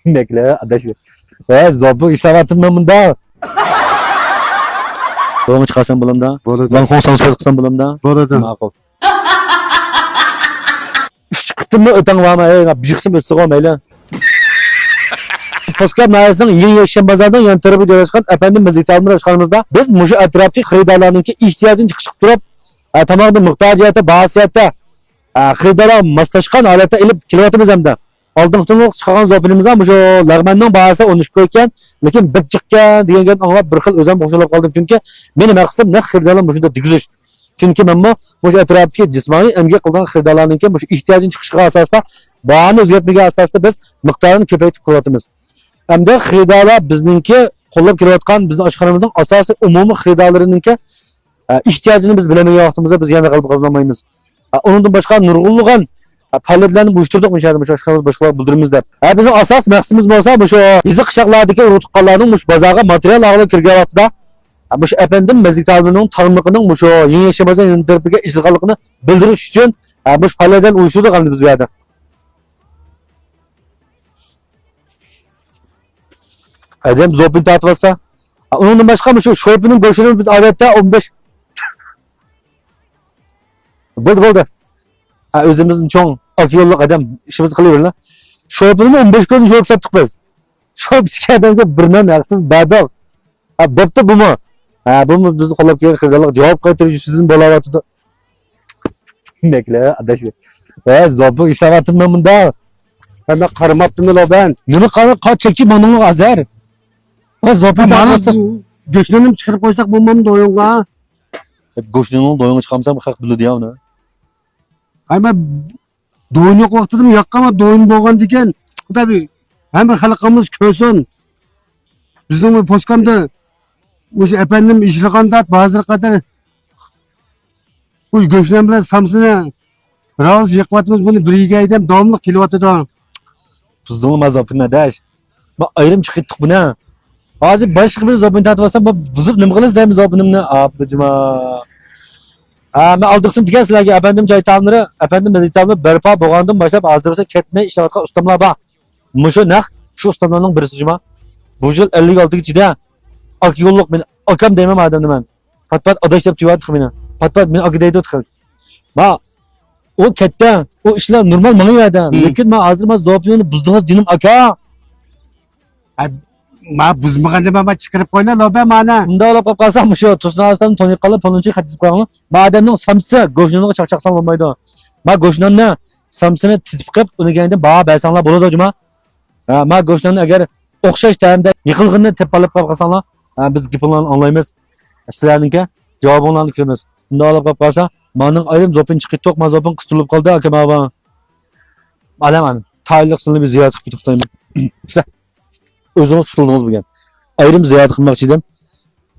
Bekle adaş. Zobu işlevatım ben bunda. Doğumu çıkarsan bulamda. Bo'ladi. Lan konsan söz kısan bulamda. Bo'ladi. Ma'qul. Üç kıttım mı öten var mı? Bir çıktım ötse olmayla. Poskap Mahallesi'nin yeni yaşayan bazardan yan tarafı çalışkan efendim mezitlerimiz başkanımızda biz muşu etrafı xaridarlarınki ihtiyacını çıkışıp durup tamamda muhtaciyata, bahsiyata xaridara maslaşkan alete ilip kilovatımız hem de aldığımız çıkan zopinimizden muşu lağmeninin bahası 13 koyken lakin bir çıkken diyen gelin anlap bir xil özem boşalıp kaldım çünkü benim maksadım ne xaridarlar muşu da digüzüş. Çünkü ben muşu etrafı cismani emgek kıldan xaridarlarınki muşu ihtiyacını çıkışığı asasında bağını özgetmege asasında biz miktarını köpeytip kılatımız. Hem de xaridalar bizninki qo'llab kelayotgan bizni oshxonamizning asosiy umumiy xaridalarninki ehtiyojini biz bilamagan vaqtimizda biz yana qalb qazonmaymiz. Undan boshqa nurg'unlagan faoliyatlarni uyushtirdik o'sha oshxonamiz boshqalar bildiramiz deb. Bizning asos maqsadimiz bo'lsa shu bizni qishloqlardagi urutqanlarning mush bozorga material olib kirgan vaqtida mush efendim mazitalining tarmoqining shu yangi yashamasa tarafiga ishlanganligini bildirish uchun mush faoliyatlarni uyushtirdik endi biz bu yerda. Adam zopin tatlısa. Onun başka mı şu şopinin koşunu biz adette 15 buldu. Özümüzün çoğun akıllı adam işimiz kılıyor lan. Şopinin 15 gün şop sattık biz. Şop adamga birden haksız bedel. Depte bu mu? Bu mu bizi qo'llab kelgan xaridorlar javob qaytarish sizin bo'layotdi. Bekle adaş. Zopi ishlavatdim men bunda. Ben qaramaptım ben. Nima qilib chekchi manning azar. Zopi tanısı. Göçlenim çıkarıp koysak bulmam da oyunga. Go'shtning doyunga chiqamsam haq biladi ya uni. Ay ben doyun yok vaktidim yakkama doyun boğan diken. Tabi hemen halkımız kösün. Bizim bu poskamda bu efendim işlekanda bazı kadar bu göçlerim bilen Samsun'a Raus yakvatımız bunu birige edem devamlı kilovatı da. Bizning mazopini dash. Ma ayrim chiqitdik buni. Hozir boshqa bir zopini tatibsam buzib nima qilasiz deymiz zopinimni. Abdujima. Men aldiqsim degan sizlarga efendim joytamlari, efendim mezitamni barpo bo'lgandan boshlab hozirgacha ketmay ishlayotgan ustamlar bor. Mushu naq shu ustamlarning birisi juma. Bu yil 56-yilda ak yo'lliq men akam deyman odamni men. Pat adash deb tuyatdik meni. Pat men ak deydi o'tqil. Ma o katta, o ishlar normal menga yo'da. Lekin men hozir men zopini buzdingiz jinim aka. Ma buzmaganda baba çıkarıp koyla lobe mana. Bunda olib qolib qolsam shu tusnasdan to'niq qilib pulunchi xatib qo'yaman. Madamning samsi go'shtini chaqchaqsan bo'lmaydi. Ma go'shtni samsini titib qilib uniganda baho bersanglar bo'ladi juma. Ma go'shtni agar o'xshash ta'mda yiqilg'inni tepalib qolib qolsanglar, biz gaplarni anglaymiz. Sizlarningga javobinglarni kutamiz. Bunda olib qolib qolsa, mening ayrim zopin chiqib to'q, ma zopin qistilib qoldi aka baba. Alaman, tayinliqsini bir ziyorat qilib to'xtayman. Özünüz tutulduğunuz bugün. Ayrım ziyaret kılmak için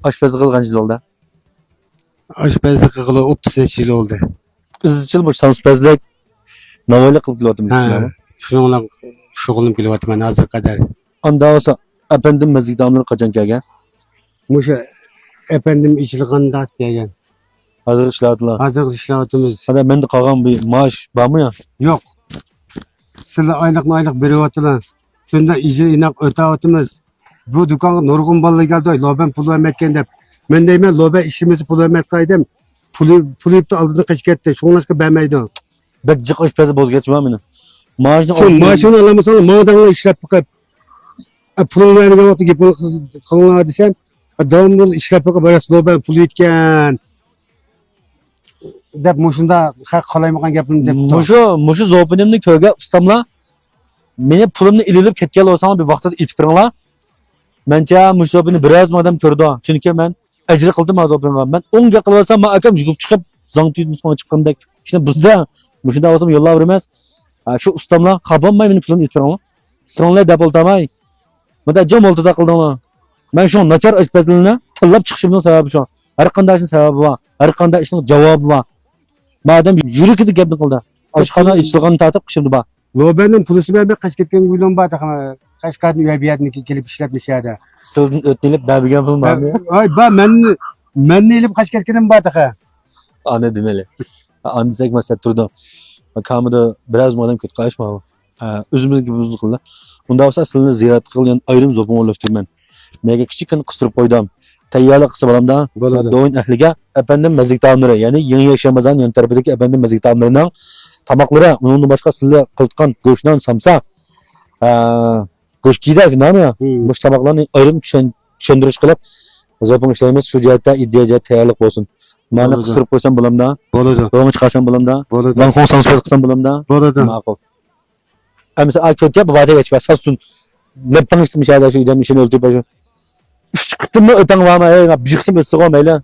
aşpazlık kılgan yıl oldu. Aşpazlık kılı 30 yıl oldu. Izçıl bu sanspazlık navayla kılıp kılıyordum. Şununla şoğulum kilovatı ben hazır kadar. Anda olsa efendim mezgit damları kaçan gelgen. Muşa efendim işlikanda at gelgen. Hazır işlerdiler. Hazır işlevatımız. Hadi ben de kalkan bir maaş var mı ya? Yok. Sıla aylık biri vatılan. Şunda iyice inak ötevatımız. Bu dükkan nurgun balı geldi. Loben pulu emetken de. Ben deyim lobe işimizi pulu emet kaydım. Pulu ipte aldığını kaçketti. Şunlaşka beğenmeydi. Bekcik aşpazı bozgeç var mı? Maaşını alamazsan mağdanla işlep bakıp. Pulunu vermeden vakti gibi kılına desem. Devamlı işlep bakıp arası loben pulu itken. Dep muşunda hak kalaymakan yapın dep. Muşu zopinimni köyge ustamla meni pulimni ililib ketgan bo'lsam bir vaqtida aytib beringlar. Mencha mush zopini biroz odam ko'rdi. Chunki men ajr qildim azobimga. Men 10 ga qilib olsam, men akam yugib chiqib, zang tuymasman chiqqandek. Ishni bizda mushunda bo'lsam yo'llab bermas. Shu ustamlar qabolmay meni pulimni aytib beringlar. Siringlar deb oltamay. Menda jam o'ltida qildinglar. Men shu nachar ishpazlikni tanlab chiqishimning sababi shu. Har qanday ishning sababi bor. Har qanday ishning javobi bor. Madem yurikida gapni qildi. Oshxona ichlig'ini tatib qishimdi bor. Lobenin pulusu ben kaç ketken gülüm var da kaç kadın üyebiyatını gelip işletmiş ya da. Sildin ötnelip babigan pul var mı? Ay men ne ilip kaç ketkenim var da. Ana demeli. Anı sekmese turdu. Makamıda biraz madem kötü kaçma ama. Özümüz gibi uzun kıldı. Unda olsa sizlarni ziyorat qilgan ayrim zo'pini o'lashtirman. Menga kichikini qistirib qo'ydim. Tayyorlik qilsa bo'lamda. Bo'ladi. Do'yin ahliga efendim mazlik taomlari, ya'ni yangi yashamazan yan tarafidagi efendim mazlik taomlarining tamoqlari, undan boshqa sizlar qiltgan go'shtdan samsa, go'sht kiyda shunami? Bu tamoqlarni ayrim tushundirish qilib zo'pini ishlaymiz. Shu jihatda iddia jihat tayyorlik bo'lsin. Mani Bo'ladi. qistirib qo'ysam bo'lamda. Bo'ladi. Do'yin chiqarsam bo'lamda. Bo'ladi. Van Hong Sang qilsam bo'lamda. Bo'ladi. Ma'qul. Mesela kötü bu vade geçme sasun. Lepten işte müşahede şu idem işini öldürüp şu. Üç kıttım mı öten var mı? Bir çıktım ötse var mı öyle?